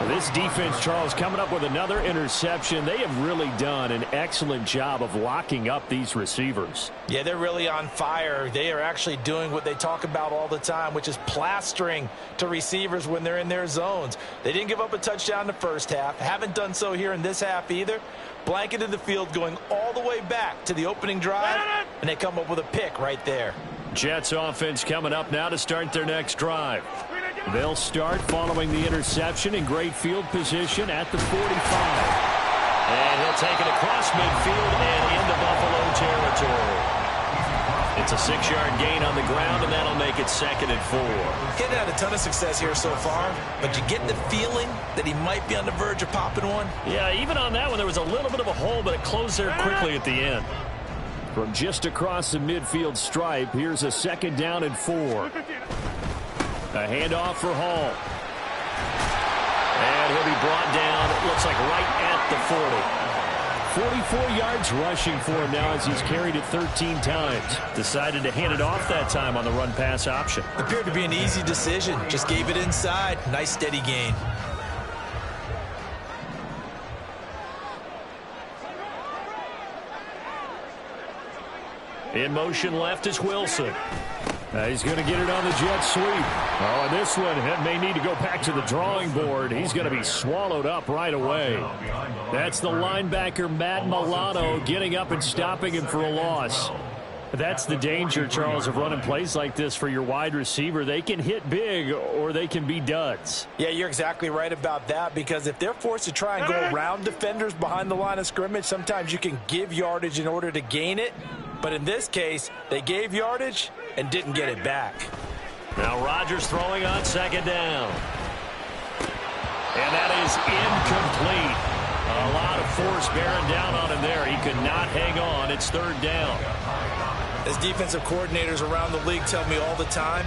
This defense, Charles, coming up with another interception. They have really done an excellent job of locking up these receivers. Yeah, they're really on fire. They are actually doing what they talk about all the time, which is plastering to receivers when they're in their zones. They didn't give up a touchdown in the first half. Haven't done so here in this half either. Blanketed the field going all the way back to the opening drive, and they come up with a pick right there. Jets offense coming up now to start their next drive. They'll start following the interception in great field position at the 45. And he'll take it across midfield and into Buffalo territory. It's a 6-yard gain on the ground, and that'll make it 2nd and 4. Getting had a ton of success here so far, but you get the feeling that he might be on the verge of popping one. Yeah, even on that one, there was a little bit of a hole, but it closed there quickly at the end. From just across the midfield stripe, here's a 2nd down and 4. A handoff for Hall. And he'll be brought down, it looks like right at the 40. 44 yards rushing for him now as he's carried it 13 times. Decided to hand it off that time on the run-pass option. Appeared to be an easy decision. Just gave it inside. Nice steady gain. In motion left is Wilson. He's going to get it on the jet sweep. Oh, and this one may need to go back to the drawing board. He's going to be swallowed up right away. That's the linebacker, Matt Milano, getting up and stopping him for a loss. That's the danger, Charles, of running plays like this for your wide receiver. They can hit big or they can be duds. Yeah, you're exactly right about that, because if they're forced to try and go around defenders behind the line of scrimmage, sometimes you can give yardage in order to gain it. But in this case, they gave yardage and didn't get it back. Now Rodgers throwing on second down. And that is incomplete. A lot of force bearing down on him there. He could not hang on. It's third down. As defensive coordinators around the league tell me all the time,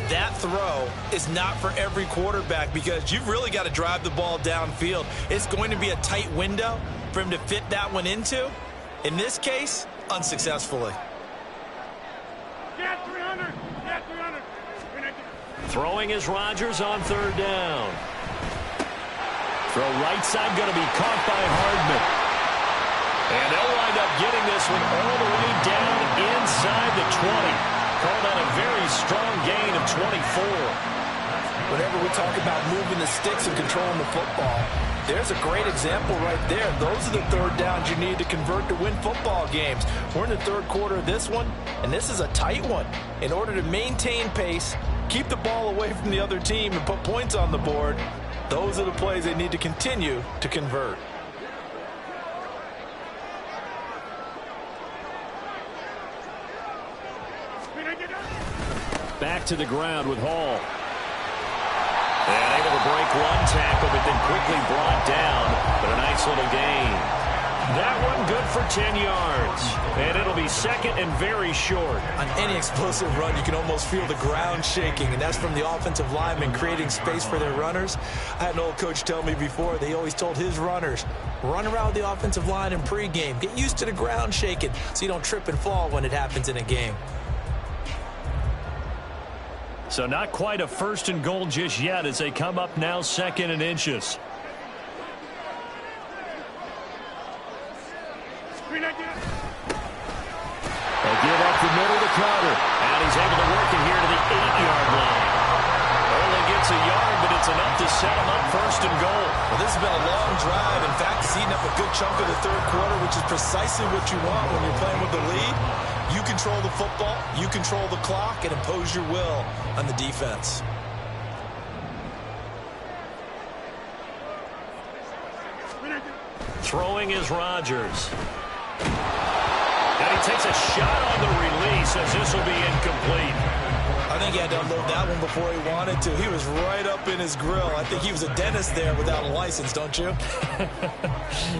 that throw is not for every quarterback, because you've really got to drive the ball downfield. It's going to be a tight window for him to fit that one into. In this case, unsuccessfully. Get 300. Get 300. Throwing is Rodgers on third down. Throw right side going to be caught by Hardman. And they'll wind up getting this one all the way down inside the 20. Called on a very strong gain of 24. Whenever we talk about moving the sticks and controlling the football, there's a great example right there. Those are the third downs you need to convert to win football games. We're in the third quarter of this one, and this is a tight one. In order to maintain pace, keep the ball away from the other team, and put points on the board, those are the plays they need to continue to convert. Back to the ground with Hall. And able to break one tackle, but then quickly brought down. But a nice little gain. That one good for 10 yards. And it'll be second and very short. On any explosive run, you can almost feel the ground shaking, and that's from the offensive linemen creating space for their runners. I had an old coach tell me before, they always told his runners, run around the offensive line in pregame. Get used to the ground shaking so you don't trip and fall when it happens in a game. So not quite a first and goal just yet as they come up now second and inches. They give up the middle to Crowder. And he's able to work it here to the 8-yard line. Only gets a yard, but it's enough to set him up first and goal. Well, this has been a long drive. In fact, it's eaten up a good chunk of the third quarter, which is precisely what you want when you're playing with the lead. You control the football, you control the clock, and impose your will on the defense. Throwing is Rodgers. And he takes a shot on the release as this will be incomplete. I think he had to unload that one before he wanted to. He was right up in his grill. I think he was a dentist there without a license, don't you?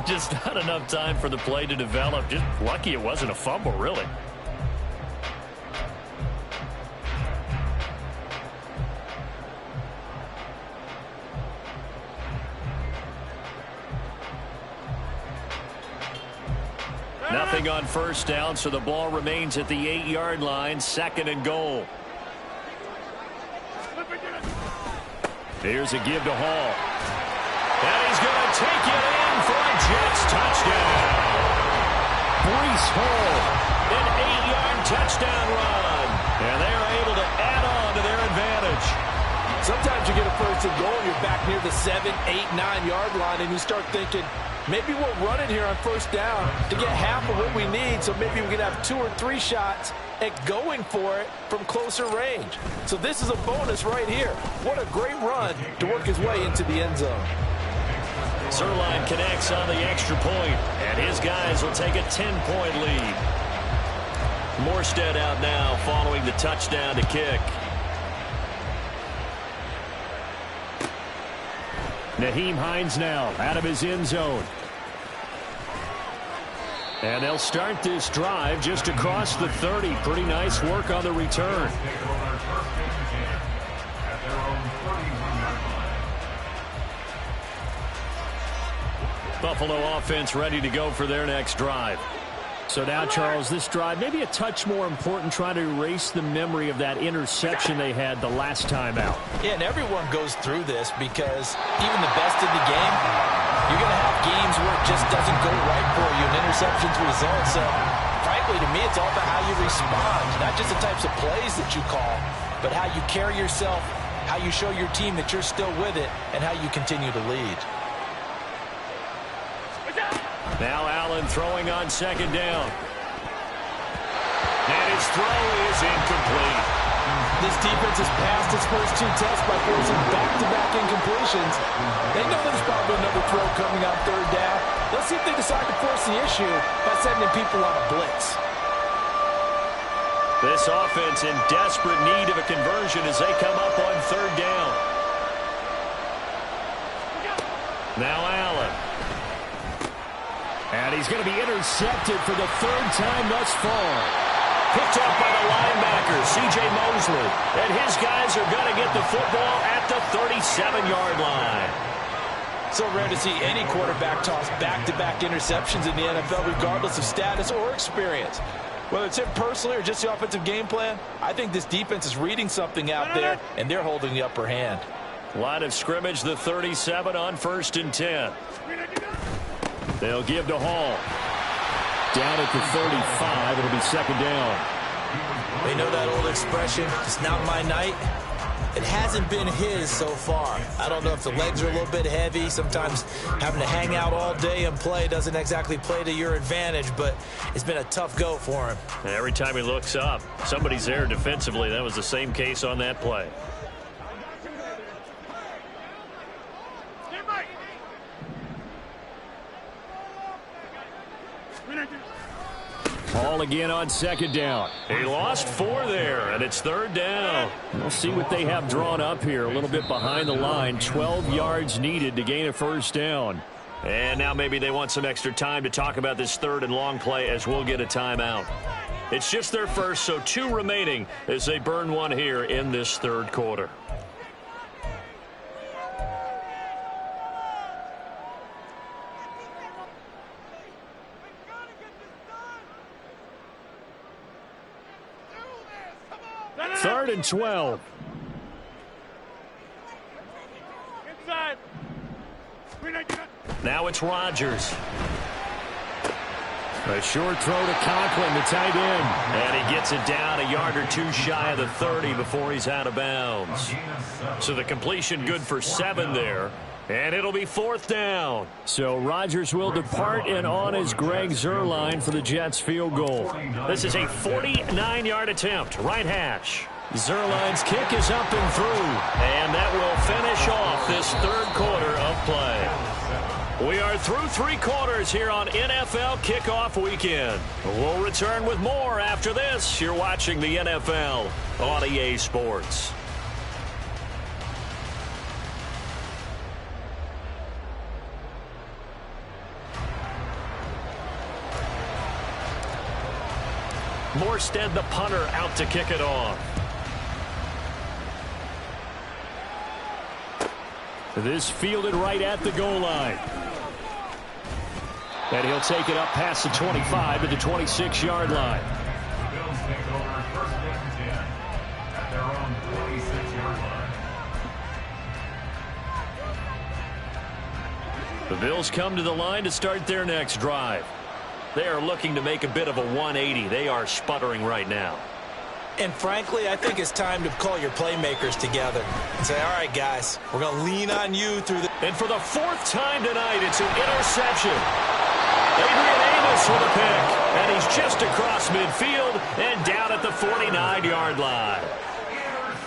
Just not enough time for the play to develop. Just lucky it wasn't a fumble, really. Nothing on first down, so the ball remains at the 8-yard line, second and goal. Here's a give to Hall. And he's going to take it in for a Jets touchdown. Breece Hall, an 8-yard touchdown run. And they're able to add on to their advantage. Sometimes you get a first and goal, you're back near the 7, 8, 9-yard line, and you start thinking, maybe we'll run it here on first down to get half of what we need, so maybe we can have 2 or 3 shots at going for it from closer range. So this is a bonus right here. What a great run to work his way into the end zone. Zuerlein connects on the extra point, and his guys will take a 10-point lead. Morstead out now following the touchdown to kick. Nyheim Hines now out of his end zone. And they'll start this drive just across the 30. Pretty nice work on the return. Buffalo offense ready to go for their next drive. So now, Charles, this drive maybe a touch more important, trying to erase the memory of that interception they had the last time out. Yeah, and everyone goes through this because even the best in the game, you're going to have games where it just doesn't go right for you, and interceptions result. So, frankly, to me, it's all about how you respond, not just the types of plays that you call, but how you carry yourself, how you show your team that you're still with it, and how you continue to lead. Now Allen throwing on second down. And his throw is incomplete. This defense has passed its first 2 tests by forcing back-to-back incompletions. They know there's probably another throw coming on third down. Let's see if they decide to force the issue by sending people on a blitz. This offense in desperate need of a conversion as they come up on third down. Now Allen. And he's going to be intercepted for the 3rd time thus far. Picked up by the linebacker, C.J. Mosley. And his guys are going to get the football at the 37-yard line. So rare to see any quarterback toss back-to-back interceptions in the NFL, regardless of status or experience. Whether it's him personally or just the offensive game plan, I think this defense is reading something out there, and they're holding the upper hand. Line of scrimmage, the 37 on 1st and 10. They'll give to Hall. Down at the 35, it'll be second down. They know that old expression, it's not my night. It hasn't been his so far. I don't know if the legs are a little bit heavy. Sometimes having to hang out all day and play doesn't exactly play to your advantage, but it's been a tough go for him. Every time he looks up, somebody's there defensively. That was the same case on that play. Hall again on second down. He lost 4 there, and it's third down. We'll see what they have drawn up here. A little bit behind the line. 12 yards needed to gain a first down. And now maybe they want some extra time to talk about this 3rd and long play as we'll get a timeout. It's just their first, so 2 remaining as they burn 1 here in this 3rd quarter. Third and 12. Inside. Now it's Rodgers. A short throw to Conklin, the tight end. And he gets it down a yard or 2 shy of the 30 before he's out of bounds. So the completion good for 7 there. And it'll be 4th down. So Rodgers will depart, and on is Greg Zuerlein for the Jets field goal. This is a 49-yard attempt. Right hash. Zuerlein's kick is up and through. And that will finish off this 3rd quarter of play. We are through 3 quarters here on NFL Kickoff Weekend. We'll return with more after this. You're watching the NFL on EA Sports. Morstead, the punter, out to kick it off. This fielded right at the goal line. And he'll take it up past the 25 to the 26-yard line. The Bills take over 1st and 10 at their own 26-yard line. The Bills come to the line to start their next drive. They are looking to make a bit of a 180. They are sputtering right now. And frankly, I think it's time to call your playmakers together and say, all right, guys, we're going to lean on you through the... And for the 4th time tonight, it's an interception. Adrian Amos with a pick. And he's just across midfield and down at the 49-yard line.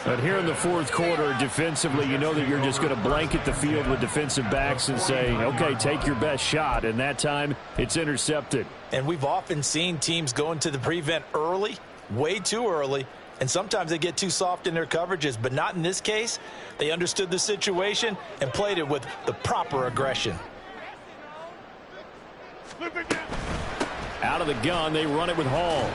But here in the 4th quarter, defensively, you know that you're just going to blanket the field with defensive backs and say, okay, take your best shot. And that time, it's intercepted. And we've often seen teams go into the prevent early, way too early, and sometimes they get too soft in their coverages, but not in this case. They understood the situation and played it with the proper aggression. Out of the gun, they run it with Hall.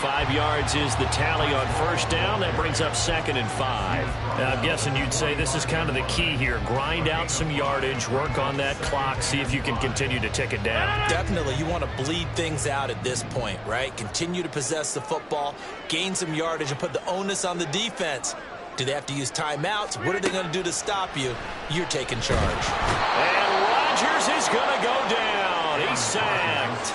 5 yards is the tally on first down. That brings up 2nd and 5. Now, I'm guessing you'd say this is kind of the key here. Grind out some yardage, work on that clock, see if you can continue to tick it down. Definitely. You want to bleed things out at this point, right? Continue to possess the football, gain some yardage, and put the onus on the defense. Do they have to use timeouts? What are they going to do to stop you? You're taking charge. And Rodgers is going to go down. He's sacked.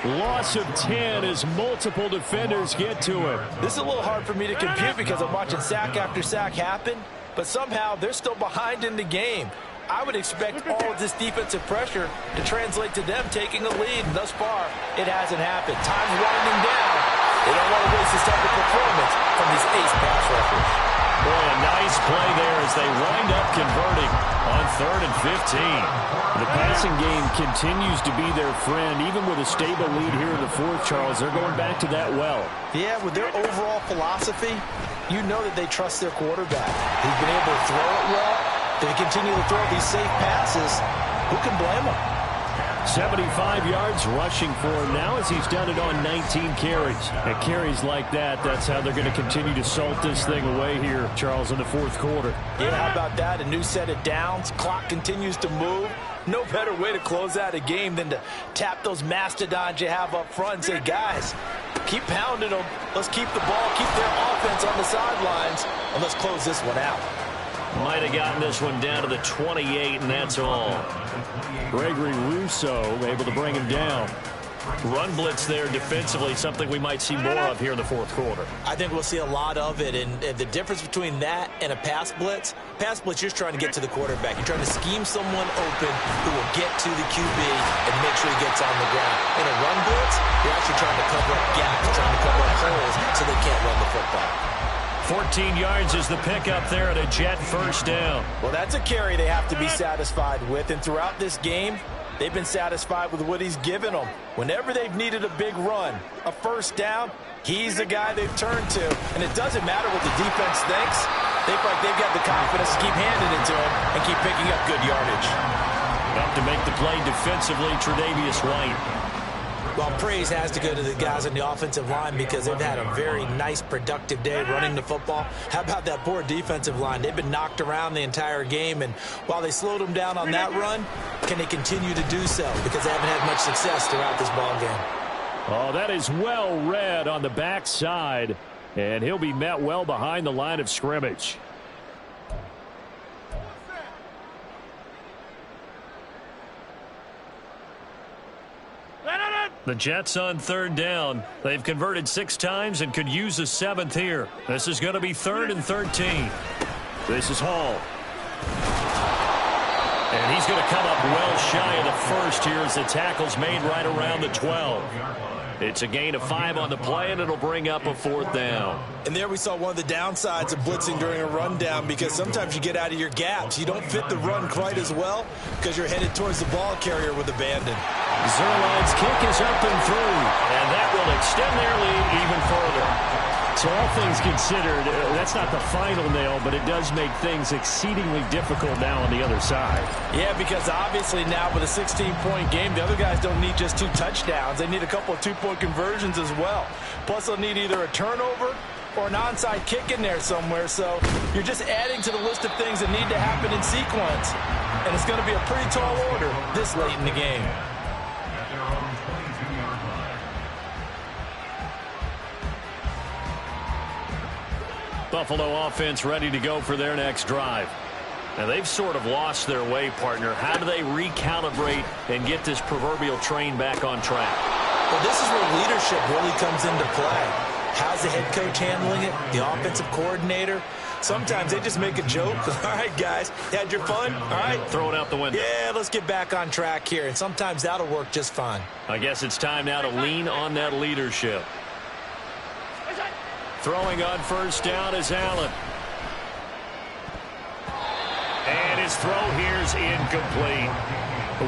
Loss of 10 as multiple defenders get to him. This is a little hard for me to compute because I'm watching sack after sack happen, but somehow they're still behind in the game. I would expect all of this defensive pressure to translate to them taking a lead. And thus far, it hasn't happened. Time's winding down. They don't want to waste this type of performance from these ace pass rushers. Boy, a nice play there as they wind up converting on 3rd and 15. The passing game continues to be their friend. Even with a stable lead here in the 4th, Charles, they're going back to that well. Yeah, with their overall philosophy, you know that they trust their quarterback. He's been able to throw it well. They continue to throw these safe passes. Who can blame them? 75 yards rushing for him now as he's done it on 19 carries. And carries like that, that's how they're going to continue to salt this thing away here, Charles, in the 4th quarter. Yeah, how about that? A new set of downs. Clock continues to move. No better way to close out a game than to tap those mastodons you have up front and say, guys, keep pounding them. Let's keep the ball, keep their offense on the sidelines, and let's close this one out. Might have gotten this one down to the 28, and that's all. Gregory Rousseau able to bring him down. Run blitz there defensively, something we might see more of here in the 4th quarter. I think we'll see a lot of it, and the difference between that and a pass blitz, you're just trying to get to the quarterback. You're trying to scheme someone open who will get to the QB and make sure he gets on the ground. In a run blitz, you're actually trying to cover up gaps, trying to cover up holes so they can't run the football. 14 yards is the pickup there at a Jet first down. Well, that's a carry they have to be satisfied with, and throughout this game, they've been satisfied with what he's given them. Whenever they've needed a big run, a first down, he's the guy they've turned to. And it doesn't matter what the defense thinks. They feel like they've got the confidence to keep handing it to him and keep picking up good yardage. Up to make the play defensively, Tre'Davious White. Well, praise has to go to the guys on the offensive line because they've had a very nice, productive day running the football. How about that poor defensive line? They've been knocked around the entire game, and while they slowed them down on that run, can they continue to do so? Because they haven't had much success throughout this ball game. Oh, that is well read on the backside, and he'll be met well behind the line of scrimmage. The Jets on 3rd down. They've converted 6 times and could use a 7th here. This is going to be 3rd and 13. This is Hall. And he's going to come up well shy of the first here as the tackle's made right around the 12. It's a gain of 5 on the play, and it'll bring up a 4th down. And there we saw one of the downsides of blitzing during a rundown because sometimes you get out of your gaps. You don't fit the run quite as well because you're headed towards the ball carrier with abandon. Zuerlein's kick is up and through, and that will extend their lead even further. So all things considered, that's not the final nail, but it does make things exceedingly difficult now on the other side. Yeah, because obviously now with a 16-point game, the other guys don't need just 2 touchdowns. They need a couple of 2-point conversions as well. Plus, they'll need either a turnover or an onside kick in there somewhere. So you're just adding to the list of things that need to happen in sequence. And it's going to be a pretty tall order this late in the game. Buffalo offense ready to go for their next drive. Now, they've sort of lost their way, partner. How do they recalibrate and get this proverbial train back on track? Well, this is where leadership really comes into play. How's the head coach handling it? The offensive coordinator? Sometimes they just make a joke. All right, guys, had your fun? All right. Throw it out the window. Yeah, let's get back on track here. And sometimes that'll work just fine. I guess it's time now to lean on that leadership. Throwing on first down is Allen. And his throw here's incomplete.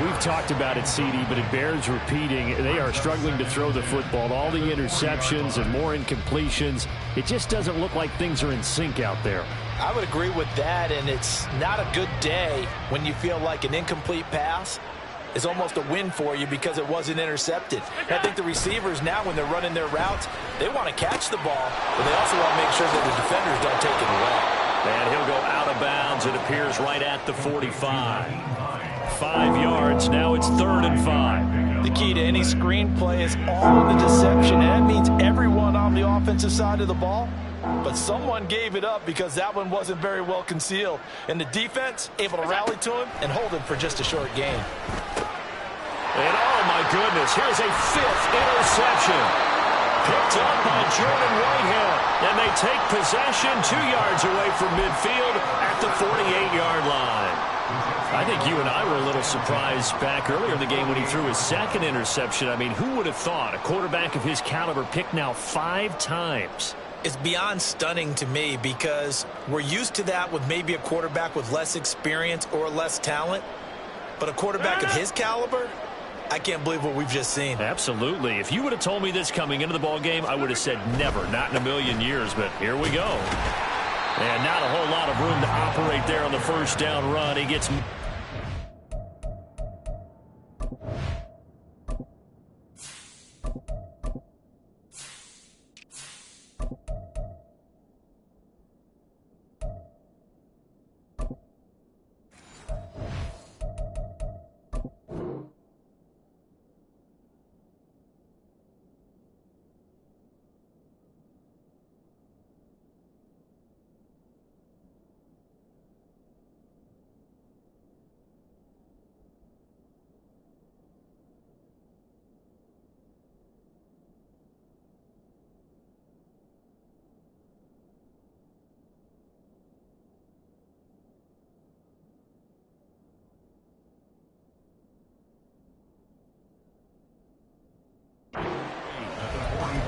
We've talked about it, CD, but it bears repeating. They are struggling to throw the football. All the interceptions and more incompletions. It just doesn't look like things are in sync out there. I would agree with that, and it's not a good day when you feel like an incomplete pass is almost a win for you because it wasn't intercepted. And I think the receivers now, when they're running their routes, they want to catch the ball, but they also want to make sure that the defenders don't take it away. And he'll go out of bounds. It appears right at the 45. 5 yards. Now it's 3rd and 5. The key to any screenplay is all the deception, and that means everyone on the offensive side of the ball. But someone gave it up because that one wasn't very well concealed. And the defense able to rally to him and hold him for just a short gain. And oh my goodness, here's a 5th interception. Picked up by Jordan Whitehead. And they take possession 2 yards away from midfield at the 48-yard line. I think you and I were a little surprised back earlier in the game when he threw his 2nd interception. I mean, who would have thought a quarterback of his caliber picked now 5 times? It's beyond stunning to me because we're used to that with maybe a quarterback with less experience or less talent. But a quarterback of his caliber, I can't believe what we've just seen. Absolutely. If you would have told me this coming into the ballgame, I would have said never, not in a million years. But here we go. And not a whole lot of room to operate there on the first down run. He gets...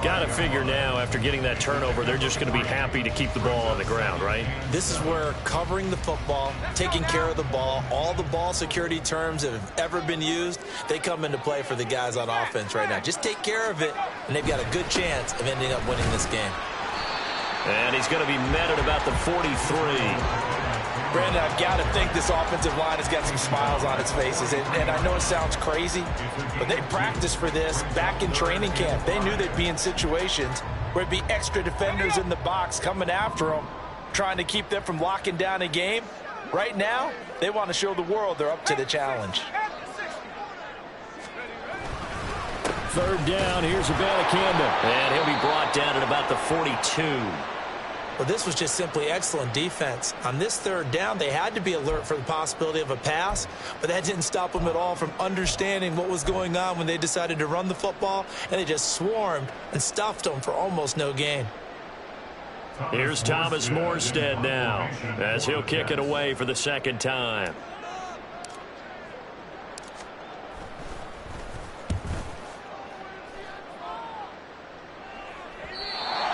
Got to figure now, after getting that turnover, they're just going to be happy to keep the ball on the ground, right? This is where covering the football, taking care of the ball, all the ball security terms that have ever been used, they come into play for the guys on offense right now. Just take care of it, and they've got a good chance of ending up winning this game. And he's going to be met at about the 43. Brandon, I've got to think this offensive line has got some smiles on its faces. And I know it sounds crazy, but they practiced for this back in training camp. They knew they'd be in situations where it'd be extra defenders in the box coming after them, trying to keep them from locking down a game. Right now, they want to show the world they're up to the challenge. 3rd down, here's Abanikanda. And he'll be brought down at about the 42. Well, this was just simply excellent defense. On this 3rd down, they had to be alert for the possibility of a pass, but that didn't stop them at all from understanding what was going on when they decided to run the football, and they just swarmed and stuffed them for almost no gain. Here's Thomas Morstead now, as he'll kick it away for the 2nd time.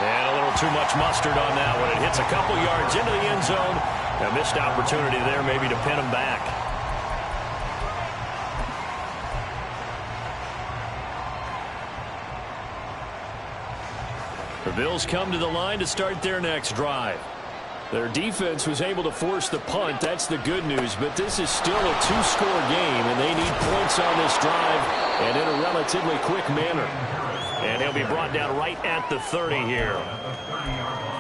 And a little too much mustard on that one. It hits a couple yards into the end zone. A missed opportunity there maybe to pin him back. The Bills come to the line to start their next drive. Their defense was able to force the punt. That's the good news. But this is still a 2-score game, and they need points on this drive and in a relatively quick manner. And he'll be brought down right at the 30 here.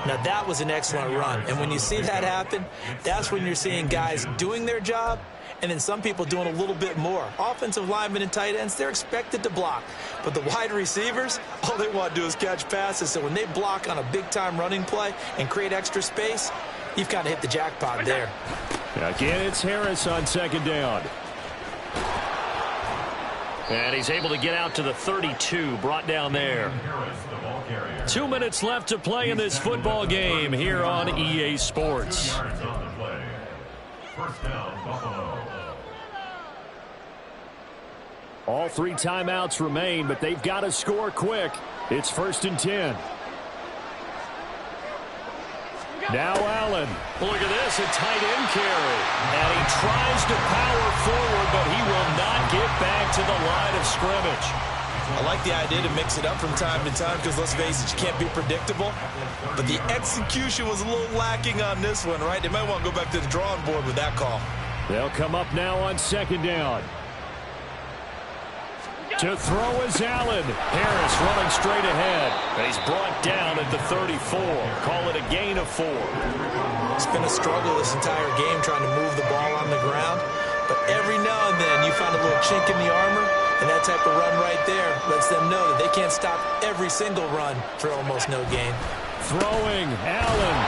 Now, that was an excellent run. And when you see that happen, that's when you're seeing guys doing their job and then some people doing a little bit more. Offensive linemen and tight ends, they're expected to block. But the wide receivers, all they want to do is catch passes. So when they block on a big-time running play and create extra space, you've kind of hit the jackpot there. Again, it's Harris on 2nd down. And he's able to get out to the 32, brought down there. 2 minutes left to play in this football game here on EA Sports. All 3 timeouts remain, but they've got to score quick. It's 1st and 10. Now Allen. Look at this, a tight end carry. And he tries to power forward, but he will not get back to the line of scrimmage. I like the idea to mix it up from time to time because, let's face it, you can't be predictable. But the execution was a little lacking on this one, right? They might want to go back to the drawing board with that call. They'll come up now on 2nd down. To throw is Allen. Harris running straight ahead. And he's brought down at the 34. Call it a gain of 4. It's been a struggle this entire game trying to move the ball on the ground. But every now and then you find a little chink in the armor, and that type of run right there lets them know that they can't stop every single run for almost no gain. Throwing, Allen.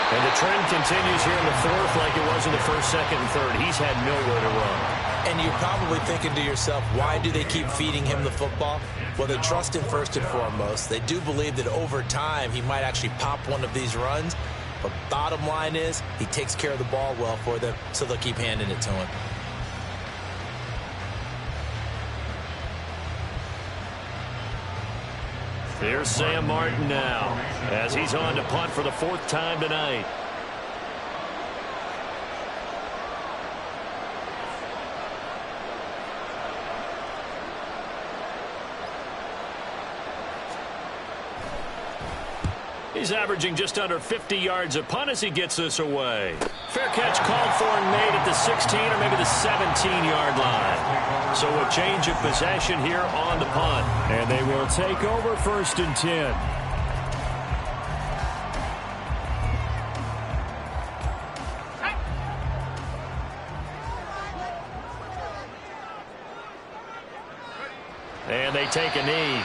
And the trend continues here in the fourth like it was in the first, second, and third. He's had nowhere to run. And you're probably thinking to yourself, why do they keep feeding him the football? Well, they trust him first and foremost. They do believe that over time he might actually pop one of these runs. But bottom line is, he takes care of the ball well for them, so they'll keep handing it to him. Here's Sam Martin now, as he's on to punt for the 4th time tonight. He's averaging just under 50 yards a punt as he gets this away. Fair catch called for and made at the 16 or maybe the 17-yard line. So a change of possession here on the punt. And they will take over 1st and 10. And they take a knee.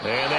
And